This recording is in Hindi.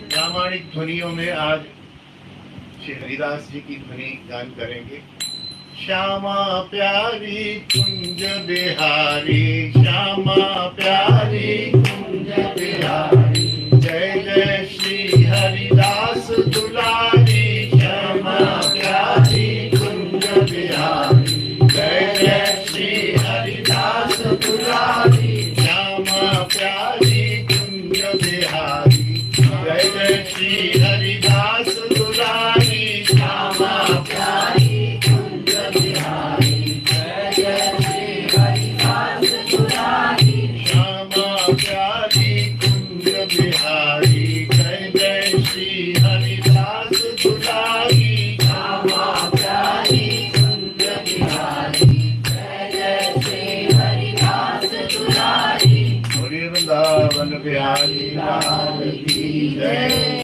प्रामाणिक ध्वनियों में आज श्री हरिदास जी की ध्वनि गान करेंगे। श्यामा प्यारी कुंज बिहारी, श्यामा प्यारी कुंज बिहारी, जय जय श्री हरिदास दुलारी। श्यामा प्यारी कुंज बिहारी, जय जय श्री हरिदास दुलारी। श्यामा प्यारी कुंज बिहारी, जय जय श्री हरिदास दुलारी। श्यामा प्यारी कुंज बिहारी, जय जय श्री हरिदास दुलारी। श्यामा प्यारी कुंज बिहारी, जय जय श्री हरिदास दुलारी। श्यामा प्यारी कुंज बिहारी, जय जय श्री हरिदास दुलारी। वृंदावन बिहारी लाल की जय।